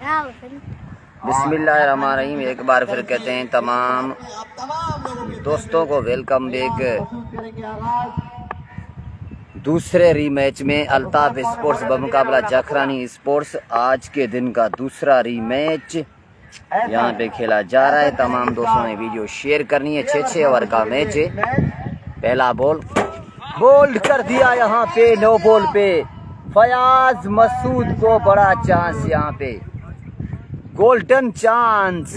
बिस्मिल्लाहिर्रहमानिर्रहीम। एक बार फिर कहते हैं तमाम दोस्तों को वेलकम बैक। दूसरे रीमैच में अल्ताफ स्पोर्ट्स बमुकाबला जाखरानी स्पोर्ट्स आज के दिन का दूसरा रीमैच यहाँ पे खेला जा रहा है। तमाम दोस्तों ने वीडियो शेयर करनी है। 6-6 ओवर का मैच है। पहला बॉल बोल्ड कर दिया यहाँ पे, नो बॉल पे फयाज मसूद को बड़ा चांस, यहाँ पे गोल्डन चांस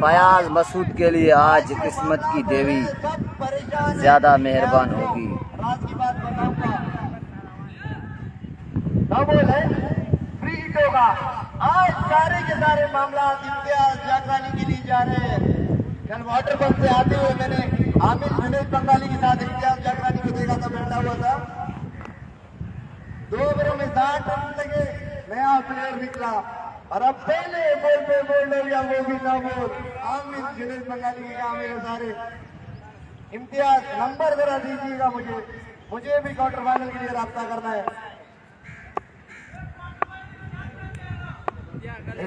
फयाज मसूद के लिए। आज किस्मत की देवी ज्यादा मेहरबान होगी। आज सारे के सारे मामला इम्तियाज जाखरानी के लिए जा रहे हैं। कल वाटर पंप से आते हुए मैंने आमिर जुनैद बंगाली के साथ इम्तियाज जाखरानी को देखा था, बैठा हुआ था। 2 ओवरों में 60 रन लगे, नया प्लेयर निकला और अब पहले बॉल पे बोल्ड हो गया, वो भी ना बोल। आमिर जुनैद बंगाली के काम है सारे। इम्तियाज नंबर जरा दीजिएगा मुझे भी क्वार्टर फाइनल के लिए राब्ता करना है। फिर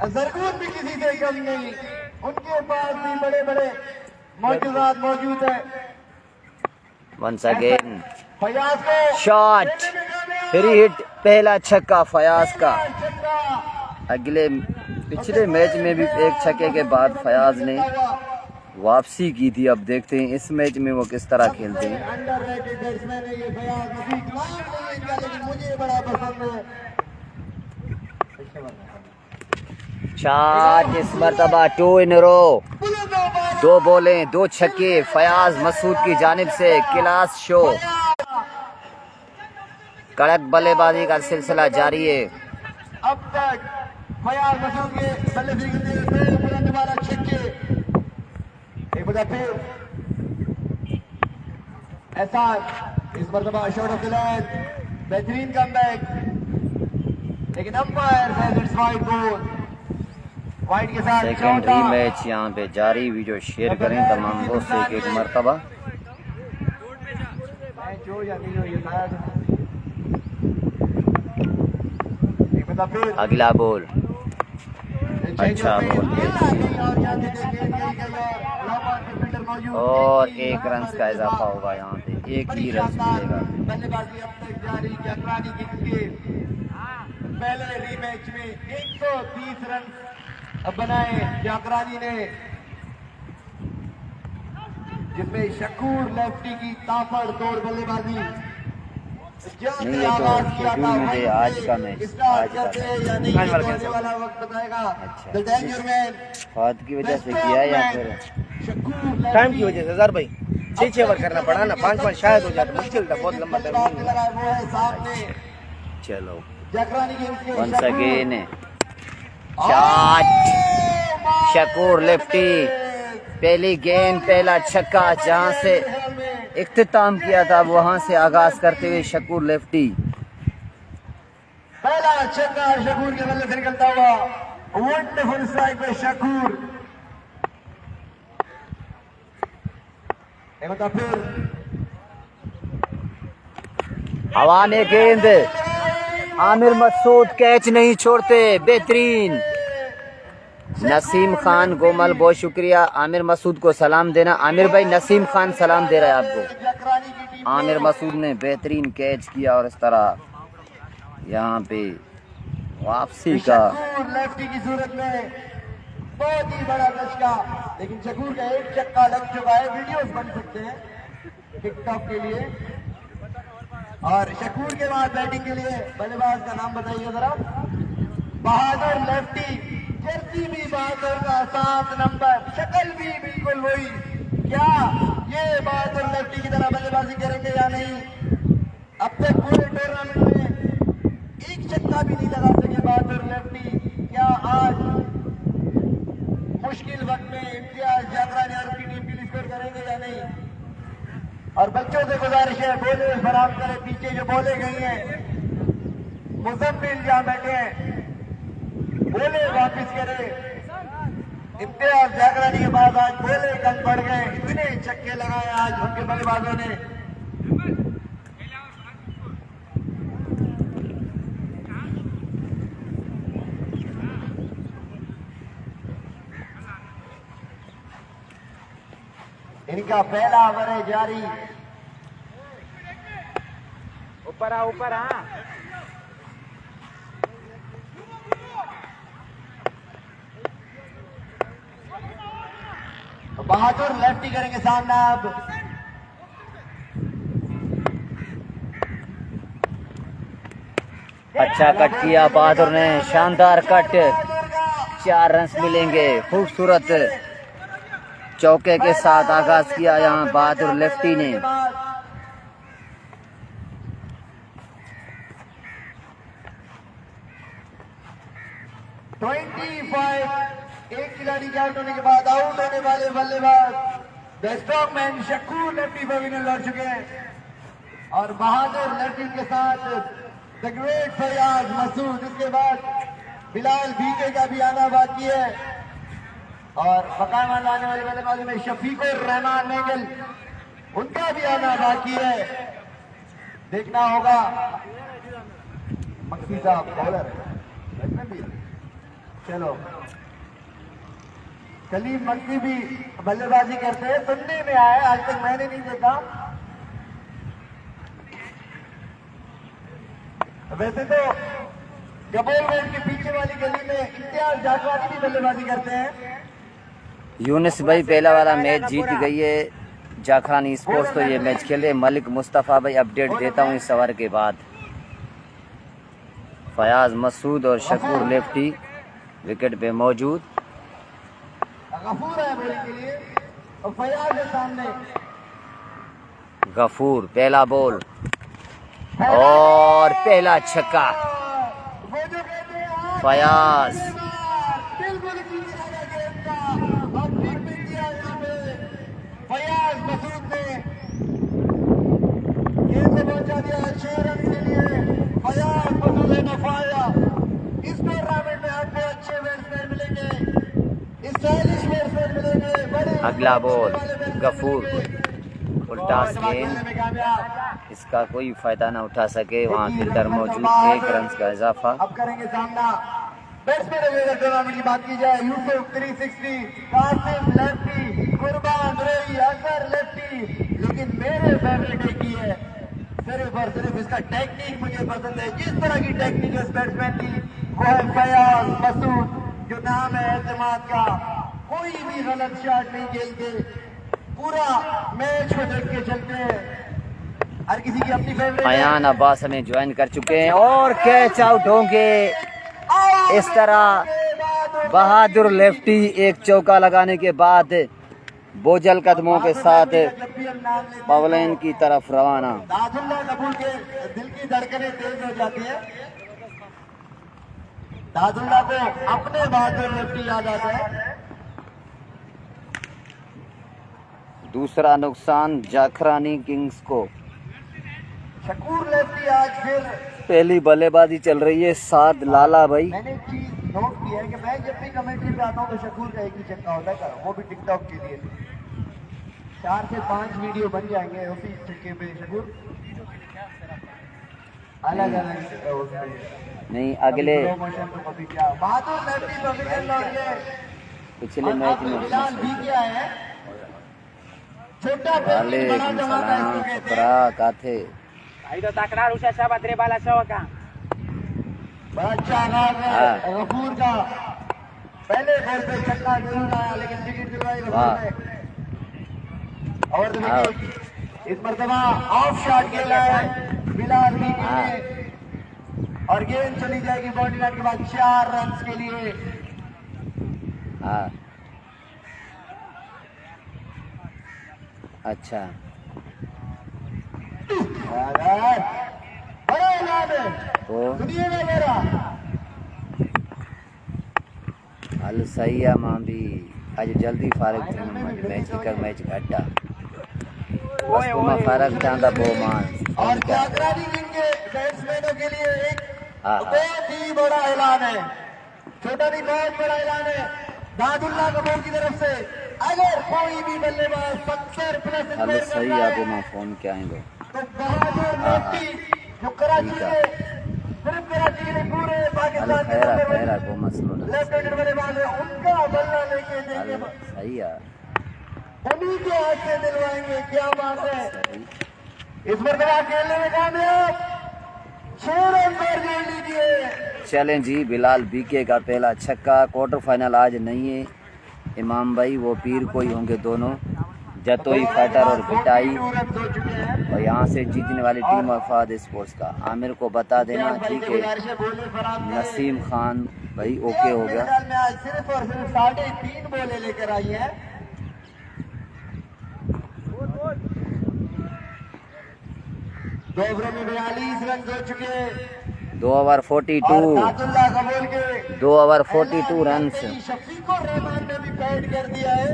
जरगून भी किसी से कम नहीं, उनके पास भी बड़े बड़े मौजूदात मौजूद है। वंस अगेन फयाज को शॉट, फ्री हिट, पहला छक्का फयाज का। पिछले मैच में भी एक छक्के के बाद फयाज ने वापसी की थी। अब देखते हैं इस मैच में वो किस तरह खेलते हैं। अंडररेटेड बैट्समैन है ये फयाज, लेकिन मुझे बड़ा पसंद है। शॉट इस मरतबा 2 इन रो, 2 बॉलें 2 छक्के फयाज मसूद की जानिब से। क्लास शो, कड़क बल्लेबाजी का सिलसिला जारी है। अब तक फयाज मसूद के बल्लेबाजी के 2 बुलंद वाला छक्के। एक बार फिर एहसान, इस मरतबा शॉट ऑफ द लाइन, बेहतरीन कमबैक, लेकिन umpire says it's wide ball. Wide के साथ सेकंड रीमैच यहाँ पे जारी। वीडियो शेयर करें तमाम दोस्त एक मरतबा। अगला बॉल, अच्छा बॉल और 1 रन का इजाफा होगा। यहाँ पे 1 ही रन मिलेगा। बल्लेबाजी अब तक जारी जाखरानी के पहले रीमैच में 130 रन अब बनाए जाखरानी ने, जिसमें शकूर लेफ्टी की ताबड़ तोड़ बल्लेबाजी। नहीं, ये तो शेड्यूल में थे आज का मैच, आज का वाला वक्त बताएगा। अच्छा, फाद की वजह से किया या फिर टाइम की वजह से? सर भाई 6-6 ओवर करना पड़ा ना, 5-5 शायद हो जाता, मुश्किल था, बहुत लंबा टाइम। चलो जाखरानी के once again shot, Shakoor lefty, पहली गेंद पहला छक्का। जहां से इख्तिताम किया था वहां से आगाज करते हुए शकूर लेफ्टी। पहला छक्का शकूर के बल्ले से निकलता हुआ, वंडरफुल स्ट्राइक पे शकूर। फिर हवा में गेंद, आमिर मसूद कैच नहीं छोड़ते, बेहतरीन। नसीम खान गोमल, बहुत शुक्रिया। आमिर मसूद को सलाम देना। आमिर भाई, नसीम खान सलाम दे रहा है आपको। आमिर मसूद ने बेहतरीन कैच किया और इस तरह यहाँ पे वापसी का लेफ्टी की सूरत में बहुत ही बड़ा दशका, लेकिन शकूर का 1 छक्का लग चुका है। वीडियोस बन सकते हैं टिकटॉक के लिए। और शकूर के बाद बैटिंग के लिए बल्लेबाज का नाम बताइए जरा। बहादुर लेफ्टी, जर्सी भी बहादुर का 7 नंबर, शक्ल भी बिल्कुल वही। क्या ये बहादुर लेफ्टी की तरह बल्लेबाजी करेंगे या नहीं? अब तक पूरे टूर्नामेंट में 1 छक्का भी नहीं लगा सके बहादुर लेफ्टी। क्या आज मुश्किल वक्त में इम्तियाज जाखरानी और उसकी टीम के लिए स्कोर करेंगे या नहीं? और बच्चों से गुजारिश है, बोले फराम करें। पीछे जो बोले गई हैं, मुजम्मिल जहां बैठे हैं, बोले वापिस करे। इम्तियाज जाखरानी के बाद आज बोले कम पड़ गए, इतने छक्के लगाए आज उनके बल्लेबाजों ने। इनका पहला ओवर है जारी। ऊपर आ ऊपर आ। बहादुर लेफ्टी करेंगे सामना अब। अच्छा कट किया बहादुर ने, शानदार कट, 4 रन मिलेंगे। खूबसूरत चौके के साथ आगाज किया यहाँ बहादुर लेफ्टी ने। 25 एक खिलाड़ी के आउट होने के बाद आउट होने वाले बल्लेबाज the strongman Shakoor lefty pavilion लौट चुके हैं और बहादुर लेफ्टी के साथ द ग्रेट फयाज मसूद। इसके बाद बिलाल भीगे का भी आना बाकी है और बकायमान आने वाले बल्लेबाजों में शफीकुर रहमान नेगल, उनका भी आना बाकी है। देखना होगा मक्सी साहब बॉलर है। चलो कलीम मक्सी भी बल्लेबाजी करते हैं, सुनने में आया, आज तक मैंने नहीं देखा। वैसे तो गबोल रोड के पीछे वाली गली में इम्तियाज जाटवानी भी बल्लेबाजी करते हैं। यूनिस भाई पहला वाला मैच जीत गई है जाखरानी स्पोर्ट्स, तो ये मैच खेले। मलिक मुस्तफ़ा भाई अपडेट देता हूँ इस ओवर के बाद। फयाज मसूद और शकूर लेफ्टी विकेट पे मौजूद। गफूर है बॉलिंग के लिए और फयाज है सामने। गफूर पहला बॉल और पहला छक्का। वो जो कहते हैं फयाज बिल्कुल और ठीक भी किया यहाँ पे फयाज मसूद ने गेंद को पहुंचा दिया 6 रन के लिए। फयाज मसूद ने नफाया। इस टूर्नामेंट में आपको अच्छे बैट्समैन मिलेंगे, स्टाइलिश बैट्समैन मिलेंगे, बड़े अगला बॉल गफूर, उल्टा गेंद, में कामयाब। इसका कोई फायदा ना उठा सके, वहाँ फील्डर मौजूद, 1 रन का इजाफा। अब करेंगे सामना बैट्समैन अगर टूर्नामेंट की बात की जाए, यूसुफ 360, कासिम लेफ्टी, कुर्बान रही, अजहर लेफ्टी, लेकिन मेरे फेवरेट एक ही है, सिर्फ और सिर्फ इसका टेक्निक मुझे पसंद है। जिस तरह की टेक्निक है बैट्समैन की वो है फयाज मसूद, जो नाम है एतमाद का। कोई भी गलत शॉट नहीं खेलते, पूरा मैच को देख के चलते हैं। हर किसी की अपनी फेवरेट है। अयान अब्बास हमें ज्वाइन कर चुके हैं और कैच आउट होंगे। इस तरह बहादुर लेफ्टी एक चौका लगाने के बाद बोझल कदमों के साथ पवेलियन की तरफ रवाना। दादुल्ला कपूर के दिल की धड़कनें तेज हो जाती है। दादुल्ला को अपने बहादुर लेफ्टी याद आता है। दूसरा नुकसान जाखरानी किंग्स को। शकूर लेफ्टी आज फिर पहली बल्लेबाजी चल रही है साद लाला भाई। मैंने एक चीज नोट की है कि मैं जब भी कमेंट्री पे आता हूँ तो शकूर का एक ही चक्का होता है, वो भी टिकटॉक के लिए। 4 से 5 वीडियो बन जाएंगे उसी चक्के पे। शकूर अलग अलग नहीं अगले बहादुर लेफ्टी पवेलियन लौट गए। पिछले मैच में बिलाल भी क्या है, छोटा वालेकुम सलाम शुक्रा काथे। Ay, do takrar usah sahabat rebala sawa ka. बड़ा अच्छा आगाज है गफूर का। पहले बॉल पे छक्का जरूर आया लेकिन विकेट दिलवाई गफूर ने। और देखिए इस मर्तबा ऑफ शॉट खेला है बिलाल भी ने और गेंद चली जाएगी बाउंड्री लाइन के बाद 4 रन के लिए। हाँ अच्छा बड़ा इनाम है तो दुनिया में मेरा। हल सही है मां भी आज जल्दी फारिग थे मैच का मैच घटा बस तुम फारिग चांदा बो मान और जागरानी के बैट्समैनों के लिए एक हाँ। बहुत ही बड़ा ऐलान है, छोटा नहीं बहुत बड़ा ऐलान है दादुल्ला कपूर की तरफ से। अगर कोई भी बल्लेबाज 70 प्लस हल स्कोर सही करता आपको है मैं फोन क्या आएंगे तो बहादुर लेफ्टी जो कराची के सिर्फ कराची के नहीं पूरे हल पाकिस्तान के खैरा नंबर खैरा को मसलो ना लेफ्ट हैंडेड बल्लेबाज है, उनका बल्ला लेके हल देंगे। सही है उन्हीं के हाथ से दिलवाएंगे। क्या बात है, इस मरतबा खेलने में कामयाब, 6 रन पर जोड़ लीजिए। चलें जी, बिलाल बीके का पहला छक्का। क्वार्टर फाइनल आज नहीं है इमाम भाई, वो पीर को ही होंगे दोनों, जतोई फाइटर और बिटाई। और यहाँ से जीतने वाली टीम वफाद स्पोर्ट्स का आमिर को बता देना, ठीक है। नसीम खान भाई ओके हो गया। में आज सिर्फ और सिर्फ 3.5 बॉलें लेकर आई है। दो ओवरों में 42 रन हो चुके। 2 ओवर 42, नाजुल्लाह कबूल के 2 ओवर 42 रन। शफीकुर रहमान ने भी पैड कर दिया है।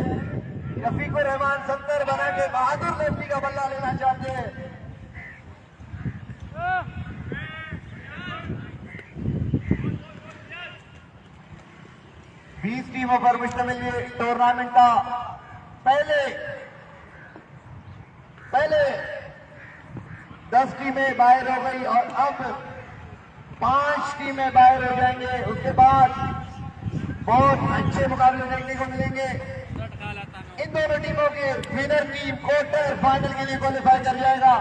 शफीकुर रहमान 70 बना के बहादुर लेफ्टी का बल्ला लेना चाहते हैं। बीस टीमों पर मुश्तमिल ये टूर्नामेंट का पहले 10 टीमें बाहर हो गई और अब 5 टीमें बाहर हो जाएंगे। उसके बाद बहुत अच्छे मुकाबले देखने को मिलेंगे। इन दोनों टीमों के विनर टीम क्वार्टर फाइनल के लिए क्वालिफाई कर जाएगा।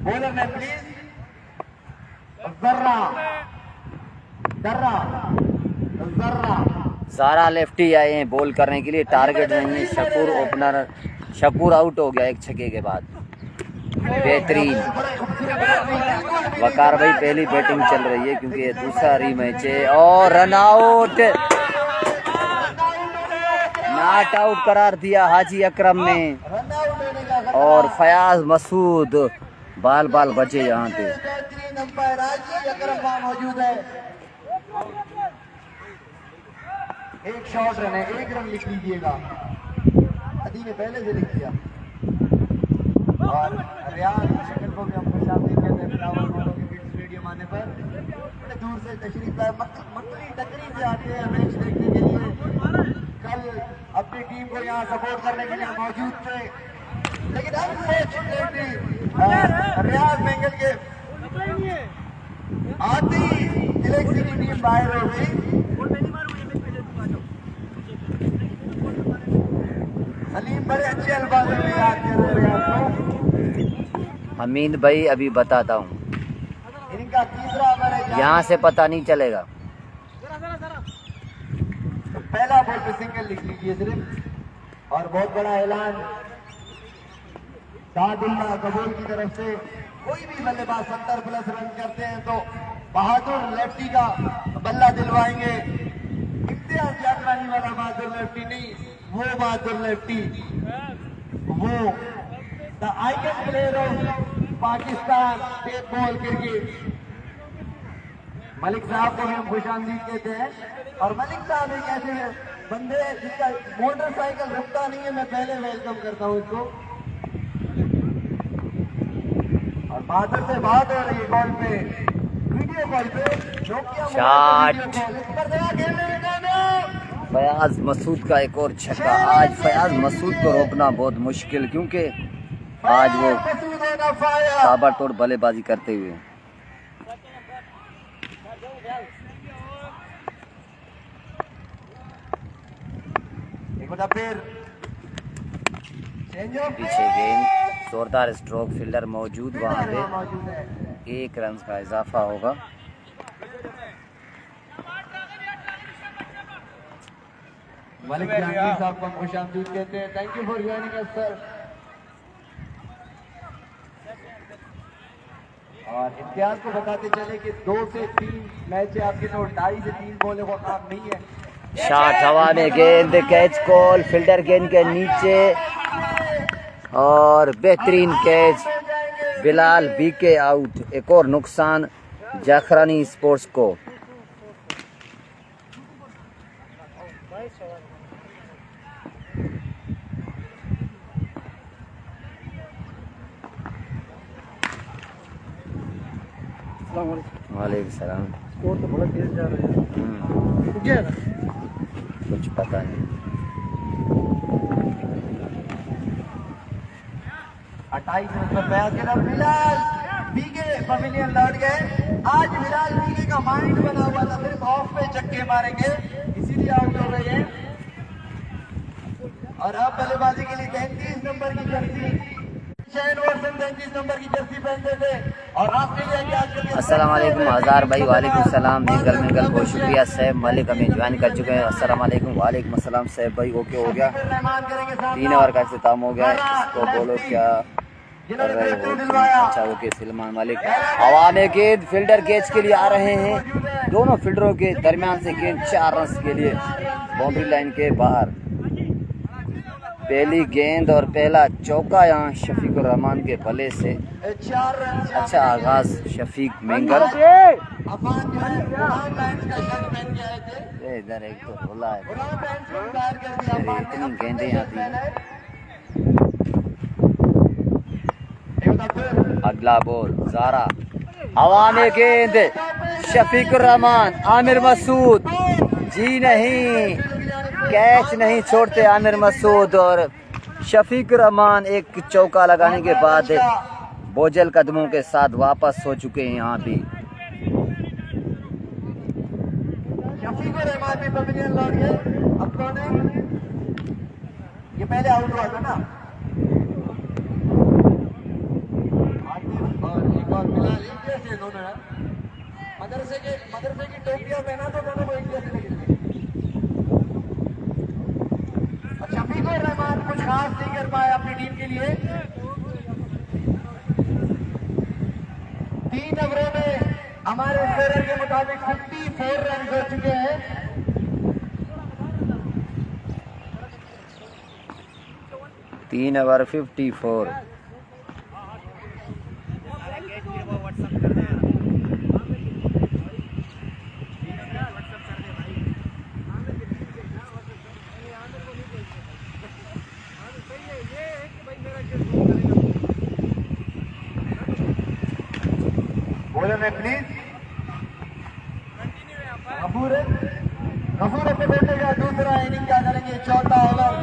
बॉलर ने प्लीज सारा लेफ्टी आए हैं बॉल करने के लिए, टारगेट नहीं है। शकूर ओपनर, शकूर आउट हो गया एक छक्के के बाद। बेहतरीन वकार भाई पहली बैटिंग चल रही है क्योंकि ये दूसरा रीमैच है। और रन आउट, नॉट आउट करार दिया हाजी अकरम ने। और फयाज मसूद बाल बाल बचे यहाँ पे। अंपायर हाजी अकरम वहां मौजूद है। एक शॉट रन है, 1 रन लिख लीजिएगा। अदी ने पहले से लिख दिया। और रियाज शक्ल को भी हम खुशामदीद कहते हैं बिलावल मोहम्मद क्रिकेट स्टेडियम आने पर। बड़े दूर से तशरीफ लाए, मकली टकरी से आते हैं मैच देखने के लिए। कल अपनी टीम को यहाँ सपोर्ट करने के लिए मौजूद थे, लेकिन अनफॉर्चुनेटली रियाज बेंगल के आती इलेक्ट्रिक की टीम बाहर हो गई। सलीम बड़े अच्छे अल्फाज में याद कर रहे हैं आपको। हमीद भाई अभी बताता हूँ, इनका तीसरा ओवर है, यहाँ से पता नहीं चलेगा। तो पहला बॉल पे सिंगल लिख लीजिए सिर्फ। और बहुत बड़ा ऐलान सादुल्लाह कबूल की तरफ से, कोई भी बल्लेबाज 70 प्लस रन करते हैं तो बहादुर लेफ्टी का बल्ला दिलवाएंगे। इम्तियाज जाफरानी वाला बहादुर लेफ्टी नहीं, वो बहादुर लेफ्टी, वो the icon player of Pakistan tape ball cricket. Malik साहब को भी हम खुशामदीद कहते हैं। और मलिक साहब एक ऐसे बंदे जिसका मोटरसाइकिल रुकता नहीं है, मैं पहले वेलकम करता हूँ इसको। और बहादुर से बात हो रही है कॉल पे, वीडियो कॉल पे, शॉट। फयाज मसूद का एक और छक्का। आज फयाज मसूद को रोकना बहुत मुश्किल, क्योंकि आज वो ताबड़तोड़ बल्लेबाजी करते हुए। फिर पीछे गेंद, जोरदार स्ट्रोक, फील्डर मौजूद वहां पे। 1 रन का इजाफा होगा। मलिक जहांगीर साहब को खुशामदीद कहते हैं। Thank you for joining us sir. और इम्तियाज को बताते चले कि 2 से 3 मैच आपके, तो 2.5 से 3 बॉलों का काम नहीं है। शॉट हवा में, गेंद कैच कॉल, फील्डर गेंद के नीचे और बेहतरीन कैच। Bilal BK out. एक और नुकसान जाखरानी स्पोर्ट्स को। वालेकुम सलाम। स्कोर तो बड़ा तेज जा रहा है। कुछ पता नहीं। 28 रन पर प्रयास किया बिलाल बीके पवेलियन लौट गए। आज बिलाल बीके का माइंड बना हुआ था, सिर्फ ऑफ पे चक्के मारेंगे। इसी इजीली आउट हो गए हैं। और अब बल्लेबाजी के लिए 33 नंबर की जर्सी, शेन वॉटसन 33 नंबर की जर्सी पहनते थे। और ऑस्ट्रेलिया के आजकल अस्सलाम वालेकुम हज़ार भाई, वालेकुम सलाम। मिलकर मिलकर बहुत शुक्रिया। सैफ मलिक हमें ज्वाइन कर चुके हैं। अस्सलाम वालेकुम। वालेकुम अस्सलाम सैफ भाई। ओके हो गया, 3 ओवर का इख्तिताम हो गया। इसको बोलो क्या कर रहे हो? अच्छा ओके। सलमान मलिक हवा में गेंद, फील्डर कैच के लिए आ रहे हैं। दोनों फील्डरों के दरमियान से गेंद 4 रन के लिए बाउंड्री लाइन के बाहर। पहली गेंद और पहला चौका यहाँ शफीकुर रहमान के भले से। 4 रन। अच्छा आगाज शफीक मेंगल। अफान जो है गुलाम लाइन्स का शर्ट पहन के आए थे। इधर एक तो बोला है, गुलाम लाइन्स को बाहर कर दिया अफान ने। इतनी गेंदें आती हैं। अगला बॉल जारा, हवा में गेंद, शफीकुर रहमान, आमिर मसूद। जी नहीं, कैच नहीं छोड़ते आमिर मसूद। और शफीकुर रहमान एक चौका लगाने के बाद बोझल कदमों के साथ वापस हो चुके हैं यहाँ भी। शफीकुर रहमान भी पवेलियन लौट गए। अब कौन है? ये पहले आउट हुआ था ना। और एक और फिलहाल एक जैसे दोनों है। मदरसे की टोपियां पहना तो दोनों को एक जैसे लगे। और शफीकुर रहमान कुछ खास नहीं कर पाए अपनी टीम के लिए। 3 ओवरों में हमारे स्कोर के मुताबिक 54 रन हो चुके हैं। तीन ओवर 54। बोलो मैं प्लीज। गफूर अपने बेटे का दूसरा इनिंग क्या करेंगे? चौथा ओवर।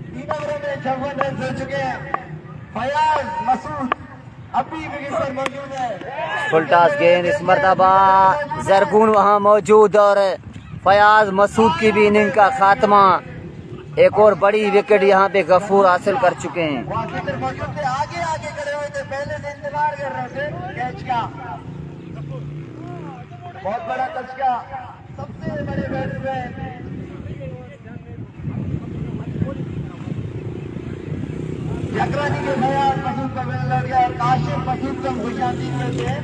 3 ओवरों में 56 रन हो चुके हैं। फयाज मसूद अभी विकेट पर मौजूद है। फुल टॉस गेंद, इस मरतबा जरगुन वहां मौजूद और फयाज मसूद की भी इनिंग का खात्मा। एक और बड़ी विकेट यहाँ पे गफूर हासिल कर चुके हैं। वाशिंगटन मौजूद थे, आगे आगे खड़े हुए थे, पहले से इंतजार कर रहे थे कैच का। बहुत बड़ा टच का, सबसे बड़े बैट्समैन जकरानी के फयाज मसूद का विकेट लड़ गया। और काशिफ मसूद को खुशामदीद करते हैं।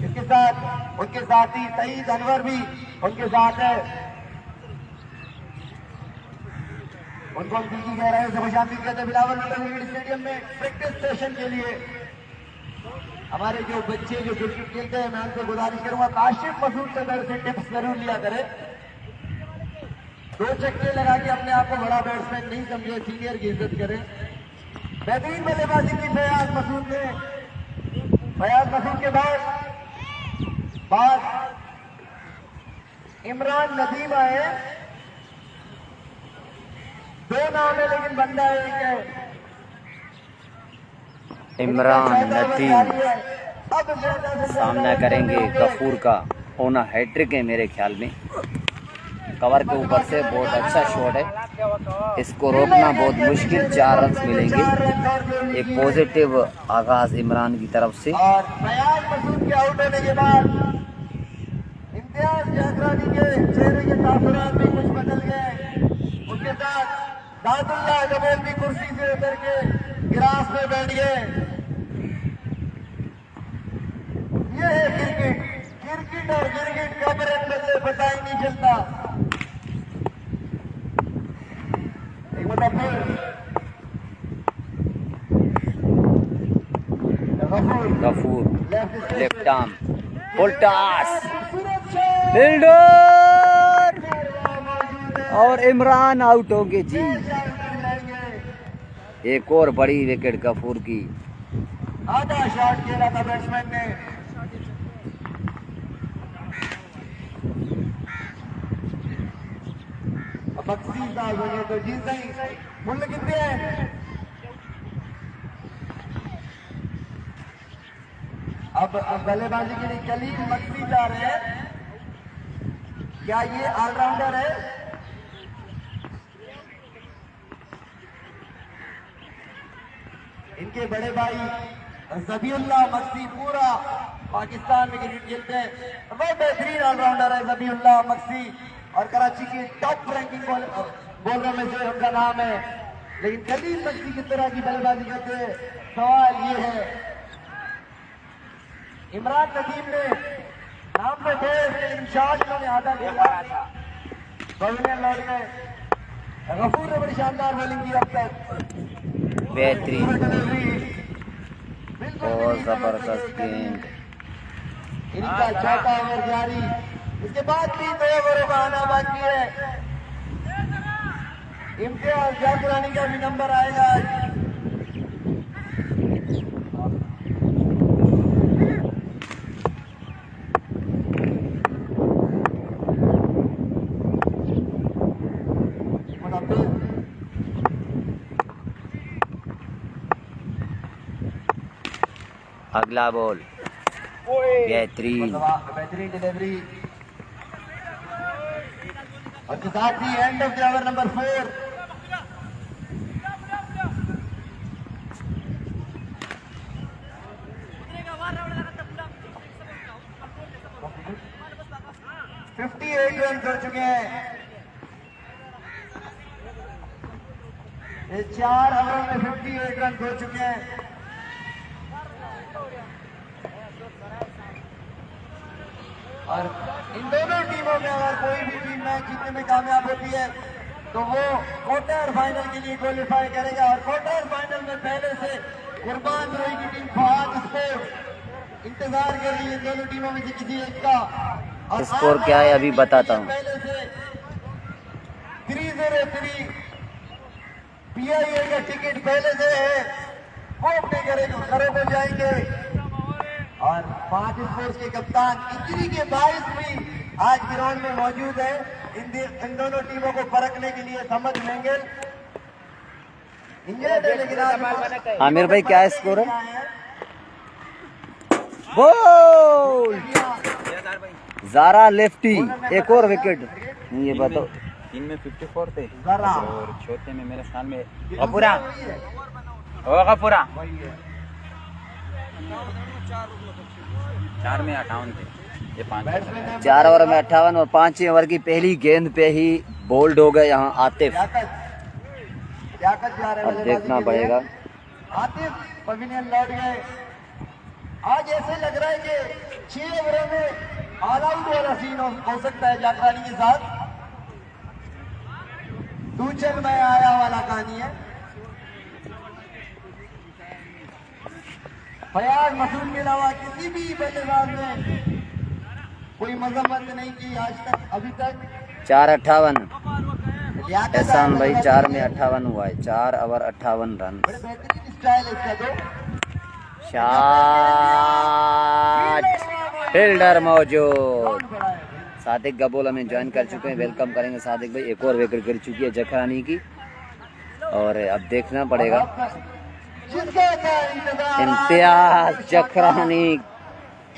इसके साथ उनके साथी सईद अनवर भी उनके साथ है। उनको हम जी कह रहे हैं, खुशामदीद कहते हैं। बिलावल क्रिकेट स्टेडियम में प्रैक्टिस सेशन के लिए हमारे जो बच्चे जो क्रिकेट खेलते हैं, मैं उनसे गुजारिश करूंगा काशिफ मसूद से दर से टिप्स जरूर लिया करें। 2 चक्के लगा के अपने आप को बड़ा बैट्समैन नहीं समझे, सीनियर की इज्जत करें। बेहतरीन बल्लेबाजी की फयाज मसूद ने। फयाज मसूद के बाद इमरान नदीम आए। 2 नाम है लेकिन बंदा एक है। इमरान नदीम सामना करेंगे गफूर का। ओना हैट्रिक है मेरे ख्याल में। कवर के ऊपर से बहुत अच्छा शॉट है, इसको रोकना बहुत मुश्किल। 4 रन मिलेंगे। एक पॉजिटिव आगाज इमरान की तरफ से। और फयाज मसूद के आउट होने के बाद इम्तियाज जाफरानी के चेहरे के तासुरात भी कुछ बदल गए। उनके साथ दादुल्लाह जमेल भी कुर्सी से उतर के गिलास में बैठ गए। ये है क्रिकेट और क्रिकेट कब रन बदले पता ही नहीं चलता। एक बार फिर Ghafoor left arm, full toss, fielder और इमरान आउट होंगे जी। एक और बड़ी विकेट गफूर की। आधा शॉट खेला था बैट्समैन ने। बक्सी साल हो गए तो जी सही मूल्य कितने हैं? अब बल्लेबाजी के लिए कलीम बक्सी जा रहे हैं। क्या ये ऑलराउंडर है? इनके बड़े भाई ज़बीउल्लाह मक्सी पूरा पाकिस्तान में क्रिकेट खेलते हैं। बहुत बेहतरीन ऑलराउंडर है ज़बीउल्लाह मक्सी और कराची के टॉप रैंकिंग बॉलरों में से उनका नाम है। लेकिन कलीम मक्सी किस तरह की बल्लेबाजी करते हैं, सवाल ये है। इमरान नदीम ने नाम तो थे लेकिन शॉट इन्होंने आधा खेला, पवेलियन लौट गए। गफूर ने बड़ी शानदार बॉलिंग की अब तक, बेहतरीन और जबरदस्त गेंद। इनका चौथा ओवर जारी, इसके बाद भी 2 ओवरों का आना बाकी है। इम्तियाज जाकरानी का भी नंबर आएगा आज। अगला बॉल बेहतरीन, बेहतरीन डिलीवरी और के साथ ही end of the over number 4। Run हो चुके हैं। ये 4 ओवरों में 58 रन हो चुके हैं। और इन दोनों टीमों में अगर कोई भी टीम मैच जीतने में कामयाब होती है तो वो क्वार्टर फाइनल के लिए क्वालिफाई करेगा। और क्वार्टर फाइनल में पहले से कुर्बान रोई की टीम फहाद स्पोर्ट्स इंतजार कर रही है दोनों टीमों में से किसी एक का। और स्कोर क्या है अभी बताता हूँ। पहले से 303 PIA का टिकट पहले से है, वो अपने घरों में जाएंगे। और फहाद स्पोर्ट्स के कप्तान इंजरी के बायस भी आज ग्राउंड में मौजूद है। इन दोनों टीमों को परखने के लिए समझ लेंगे। इंजर्ड है लेकिन आज आमिर भाई क्या स्कोर है? बोल ज़ारा लेफ्टी, एक और विकेट। ये बताओ, इनमें 54 थे जरा और चौथे में मेरे ख्याल में गफूरा होगा पूरा 4 में 58 थे। ये 5 4 ओवर में 58 और 5 ओवर की पहली गेंद पे ही बोल्ड हो गए यहाँ आतिफ। लियाकत जा रहे हैं, अब देखना पड़ेगा। आतिफ पवेलियन लौट गए। आज ऐसे लग रहा है कि 6 ओवरों में ऑल आउट वाला सीन हो सकता है जाकरानी के साथ। दूचन में आया वाला कहानी है। फयाज मसूद के अलावा किसी भी बल्लेबाज ने कोई मजम्मत नहीं की आज तक अभी तक। 4-58 लियाकत एहसान भाई 4 में 58 हुआ है। 4 ओवर 58 रन। बड़े बेहतरीन स्टाइल है इसका। तो शाट, फील्डर मौजूद। बहुत बड़ा है। सादिक गबोल हमें ज्वाइन कर चुके हैं, वेलकम करेंगे सादिक भाई। एक और विकेट गिर चुकी है जखरानी की और अब देखना पड़ेगा। जिसका इंतजार इम्तियाज जखरानी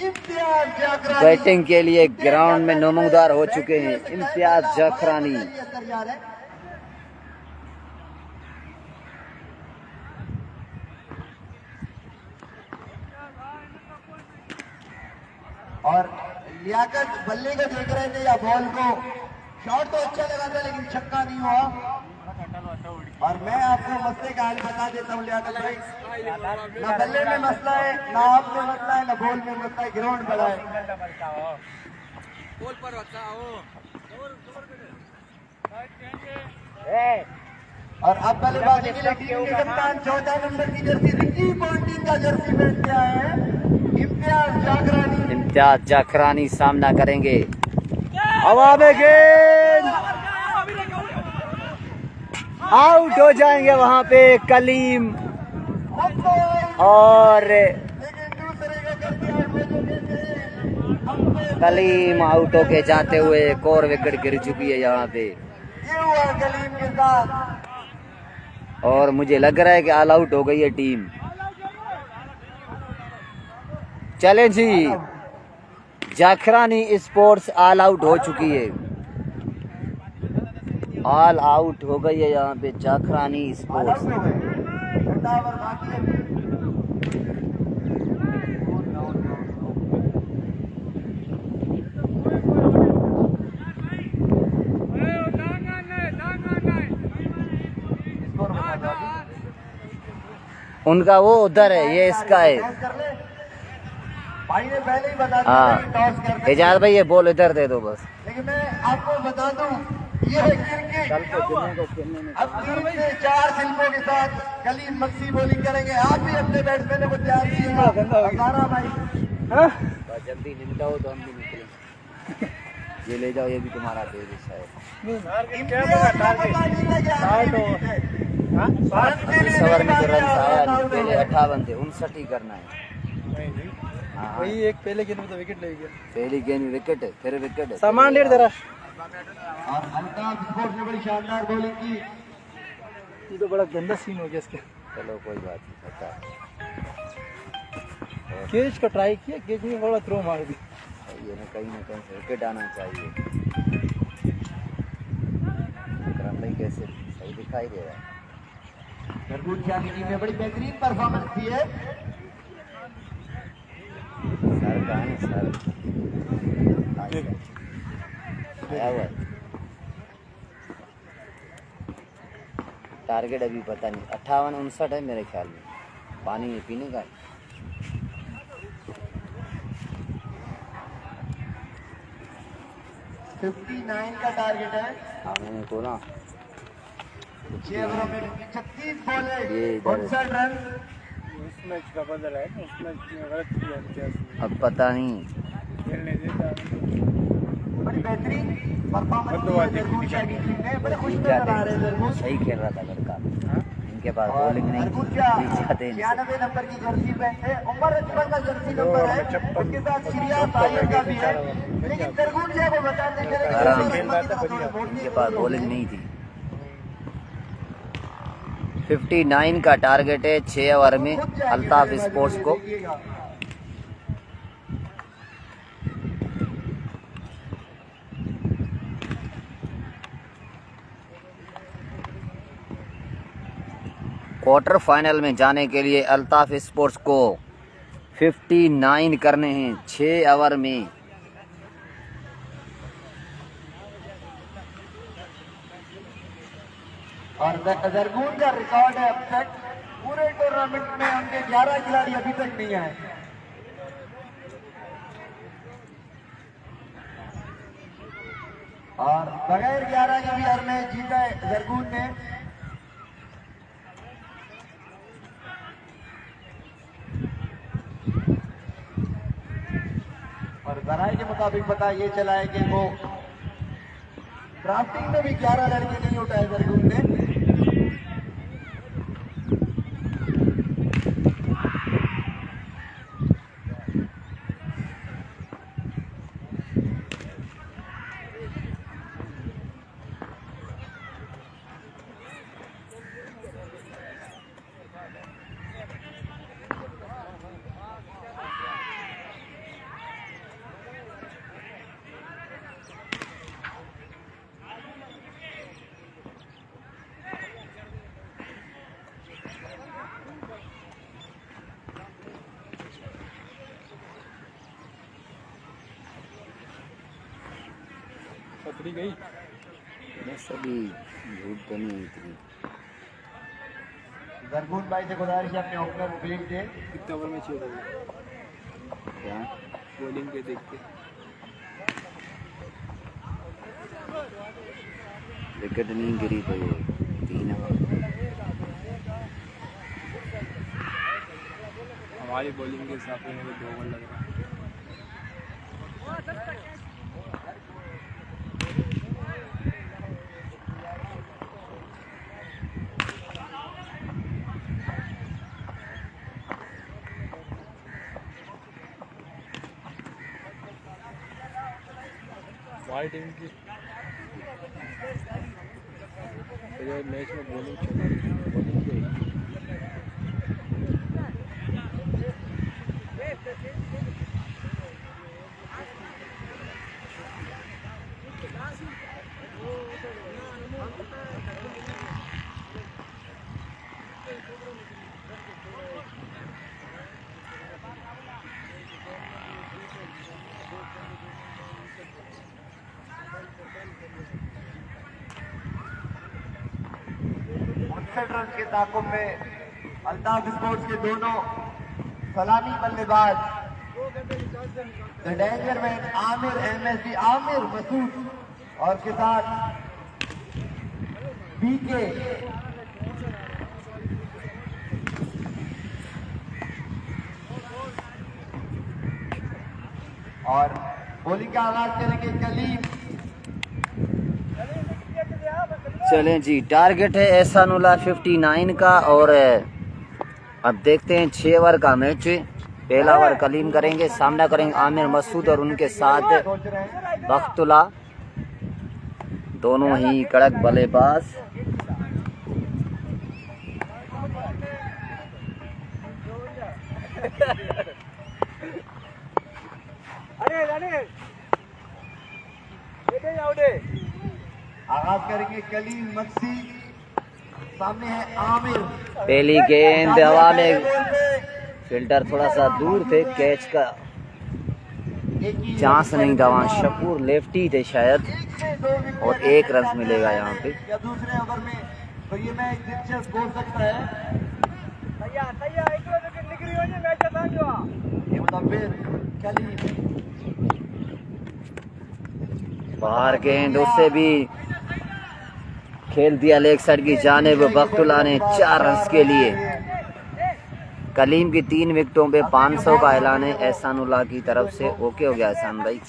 इम्तियाज जाकरानी बैटिंग के लिए ग्राउंड में नमूदार हो चुके हैं। इम्तियाज जखरानी अंदर जा रहे हैं। और लियाकत बल्ले को देख रहे थे या बॉल को। शॉट तो अच्छा लगा था लेकिन छक्का नहीं हुआ। और मैं आपको मसले का हाल बता देता हूँ लियाकत भाई, ना बल्ले में मसला है, ना आप में मसला है, ना बॉल में मसला है, ग्राउंड बड़ा है। और अब बल्लेबाजी के लिए टीम के कप्तान 14 नंबर की जर्सी रिकी पॉन्टिंग का जर्सी पहन के आए हैं इम्तियाज जाकरानी। इम्तियाज जखरानी सामना करेंगे। हवा में गेंद आउट हो जाएंगे वहां पे कलीम और लेकिन दूसरे का कर दिया कलीम आउट होके जाते हुए एक और विकेट गिर चुकी है यहाँ पे। ये हुआ कलीम के साथ। और मुझे लग रहा है कि ऑल आउट हो गई है टीम। चलें जी, जाखरानी स्पोर्ट्स ऑल आउट हो चुकी है। ऑल आउट हो गई है यहाँ पे जाखरानी स्पोर्ट्स। छठा ओवर बाकी है। उनका वो उधर है, ये इसका है। भाई ने पहले ही बता दिया हाँ कि टॉस करना। एजाज भाई ये बॉल इधर दे दो बस। लेकिन मैं आपको बता दूं, ये है क्रिकेट। अब 3 से 4 शिल्पों के साथ कलीम मक्सी बॉलिंग करेंगे। आप भी अपने बैट्समैनों को तैयार कीजिएगा। हजारा भाई जल्दी निकलो तो हम भी निकले। ये ले जाओ, ये भी तुम्हारा फेवरेट है। इस ओवर में तो रन आया नहीं, पहले 58 थे, 59 ही करना है। हाँ, वही एक पहले गेंद में तो विकेट ले गया। पहली गेंद में विकेट है, फिर विकेट है। सामान डेढ़ जरा और अल्ताफ स्पोर्ट्स ने बड़ी शानदार बॉलिंग की। ये तो बड़ा गंदा सीन हो गया इसका। चलो कोई बात नहीं, पता केज का ट्राई किया, केज में बड़ा थ्रो मार दी। ये ना कहीं से विकेट आना चाहिए। विक्रम भाई कैसे सही दिखाई दे रहा है। जरगून शाह की टीम ने बड़ी बेहतरीन परफॉर्मेंस की है। सर कहाँ है सर? आया हुआ है। टारगेट अभी पता नहीं, 58-59 है मेरे ख्याल में। पानी पीने का 59 का टारगेट है। हाँ मैंने तो ना 6 ओवरों में 36 बॉलें, ये इधर 59 रन। उस मैच का बदल है, उस मैच में गलत किया क्या? अब पता नहीं। खेलने देता। बड़ी बेहतरीन परफॉर्मेंस की है जरगून शाह की टीम ने। बड़े खुश नजर आ रहे हैं जरगून। सही खेल रहा था लड़का, इनके पास बॉलिंग नहीं जरगून थी, शाह बीच जाते इनसे। 96 नंबर की जर्सी पहनते हैं। उमर अकबर का जर्सी नंबर है, उसके साथ श्रिया साहिल का भी है। लेकिन जरगून शाह को बताते हैं कि आराम उमर से। अकबर के साथ थोड़े वोट इनके नहीं पास बॉलिंग नहीं थी। 59 का टारगेट है 6 ओवर में अल्ताफ स्पोर्ट्स को। क्वार्टर फाइनल में जाने के लिए अल्ताफ स्पोर्ट्स को 59 करने हैं 6 ओवर में। और जरगून का रिकॉर्ड है अब तक पूरे टूर्नामेंट में उनके 11 खिलाड़ी अभी तक नहीं आए। और बगैर 11 के भी हर मैच जीता है जरगून ने। और जराये के मुताबिक पता ये चला है कि वो ड्राफ्टिंग में भी 11 लड़के नहीं उठाए जरगून ने। पकड़ी गई। बस अभी झूठ तो नहीं इतनी। जरगून भाई से गुजारिश है अपने ओपनर को भेज दे। कितने ओवर में चेक होगा क्या बॉलिंग के देख के? विकेट नहीं गिरी तो ये 3 ओवर। हमारी बॉलिंग के हिसाब से मुझे 2 ओवर लग रहा है। हमारी टीम की मैच में बॉलिंग चल रही है, बॉलिंग के 61 रन के ताकुब में अल्ताफ स्पोर्ट्स के दोनों सलामी बल्लेबाज the danger man Aamir MSD Aamir Masood और के साथ बीके और बॉलिंग का आगाज करेंगे कलीम। चलें जी, टारगेट है एहसानुल्लाह 59 का और अब देखते हैं 6 ओवर का मैच। पहला ओवर कलीम करेंगे, सामना करेंगे आमिर मसूद और उनके साथ बख्तुल्ला, दोनों ही कड़क बल्लेबाज। आगाज करेंगे कलीम मक्सी, सामने है आमिर। पहली गेंद हवा में, फील्डर थोड़ा सा दूर थे, कैच का चांस नहीं था वहाँ। शकूर लेफ्टी थे शायद और 1 रन मिलेगा यहाँ पे। या दूसरे ओवर में तो ये मैच दिलचस्प हो सकता है। ये मुतब्बिर कलीम बाहर गेंद, उससे भी खेल दिया लेग साइड की जानिब। बख्तुल्ला ने 4 रन के लिए। कलीम की 3 विकेटों पे 500 का ऐलान है एहसानुल्लाह की तरफ से। ओके हो गया एहसान भाई,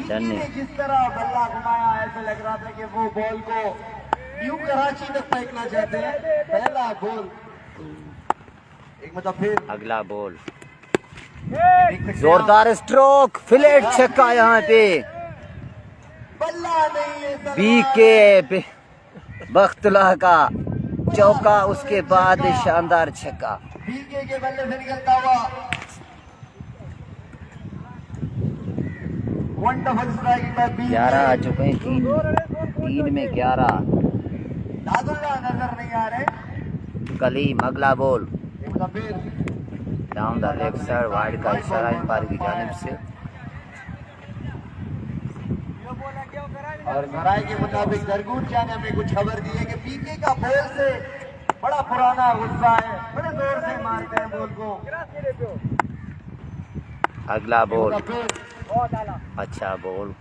डन है। जिस तरह बल्ला घुमाया ऐसा लग रहा था कि वो बॉल को न्यू कराची तक फेंकना चाहते हैं। पहला बॉल, एक मतलब फिर अगला बॉल, जोरदार स्ट्रोक, फ्लैट छक्का यहाँ पे बल्ला नहीं है बीके बख्तुल्ला का चौका, उसके बाद शानदार छक्का। बीके के बल्ले से निकलता हुआ वंडरफुल स्ट्राइकिंग बाय बीके। 11 आ चुके हैं, 3 में 11। दादुल्ला नजर नहीं आ रहे। कलीम अगला बॉल, एक मतलब फिर down the left side, wide का इशारा अंपायर की जानिब से। और गराई के मुताबिक दरगून शाह ने हमें कुछ खबर दी है कि बीके का बॉल से बड़ा पुराना गुस्सा है, बड़े जोर से मारते हैं बॉल को। अगला बॉल, एक मतलब फिर अच्छा बॉल।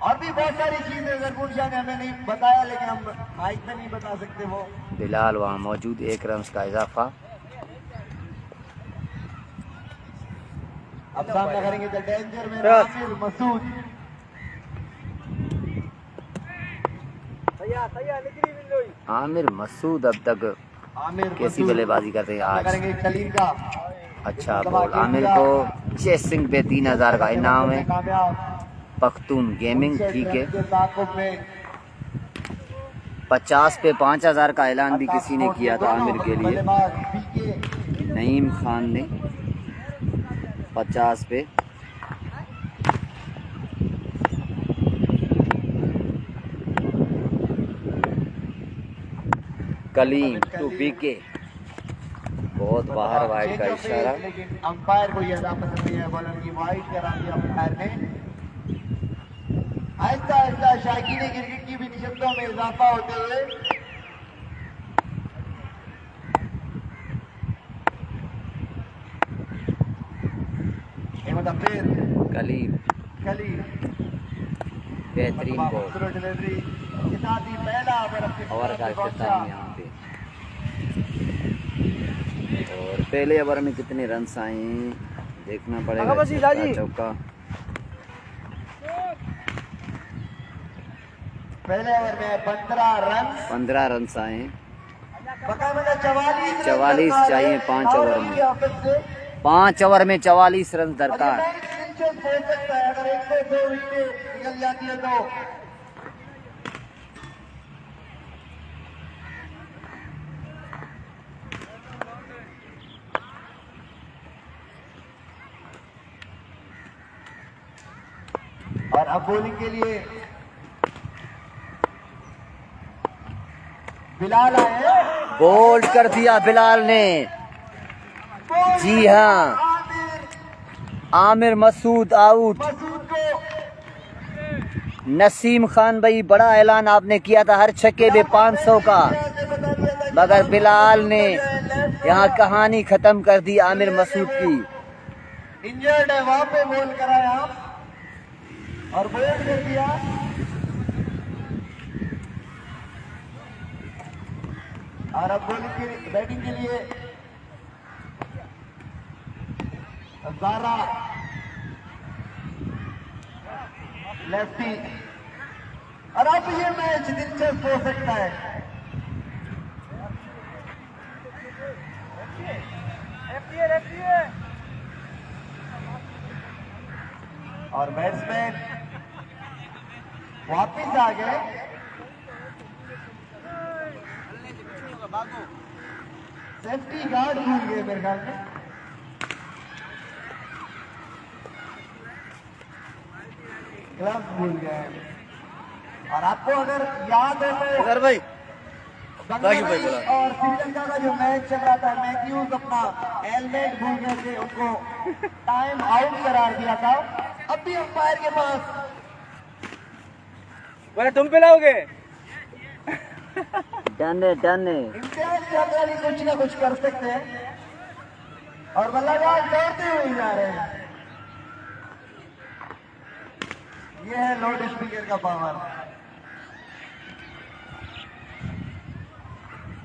और भी बहुत सारी चीजें दरगून शाह ने हमें नहीं बताया, लेकिन हम माइक में नहीं बता सकते वो। बिलाल वहाँ मौजूद, 1 रन का इजाफा। अब सामना करेंगे द डेंजर में आमिर मसूद। आमिर मसूद अब तक आमिर कैसी बल्लेबाजी करते हैं आज। करेंगे खलील का अच्छा बॉल, आमिर को चेसिंग पे 3000 का इनाम है। कामयाब पख्तून गेमिंग, ठीक है। के ताकुब में 50 पे 5000 का ऐलान भी किसी ने किया था आमिर के लिए, बल्लेबाज बीके नईम खान ने। 50 पे कलीम टू बीके, बहुत बाहर, वाइड का इशारा। लेकिन अंपायर को यह अदा पसंद नहीं है, बॉलर की वाइड करा दिया अंपायर ने। आहिस्ता आहिस्ता शायकीन क्रिकेट की भी निशस्तों में इजाफा होते हुए मतलब फिर कलीम कलीम बेहतरीन बॉल डिलीवरी के साथ ही पहला ओवर का इख्तिताम यहाँ पे। और पहले ओवर में कितने रन आए हैं देखना पड़ेगा। छक्का चौका, पहले ओवर में 15 रन 15 रन आए हैं। 44 चाहिए 5 ओवर में। 5 ओवर में 44 रन दरकार। अगर 102 विकेट निकल जाती है तो और अब बॉलिंग के लिए बिलाल आए। बोल्ड कर दिया बिलाल ने। जी हाँ, आमिर मसूद आउट। मसूद को नसीम खान भाई, बड़ा ऐलान आपने किया था हर छक्के पे 500 का। बता दिया मगर बिलाल ने यहाँ कहानी खत्म कर दी आमिर मसूद की। इंजर्ड है, वहां पे बोल कराया और बोल्ड कर दिया। और अब बॉलिंग की बैटिंग के लिए ज़ारा लेफ्टी। और अब ये मैच दिलचस्प हो सकता है। और बैट्समैन वापिस आ गए। सेफ्टी गार्ड भूल गए मेरे ख्याल में। ग्लव्स भूल गए। और आपको अगर याद हो तो अगर भाई बांग्लादेश और श्रीलंका का जो मैच चल रहा था, मैथ्यूज अपना हेलमेट भूल गए थे, उनको टाइम आउट करार दिया था। अब भी अंपायर के पास बोले तुम पिलाओगे। डन इम्तियाज चौधरी कुछ ना कुछ कर सकते हैं। और बल्लेबाज दौड़ते हुए ही जा रहे हैं। ये है लाउड स्पीकर का पावर।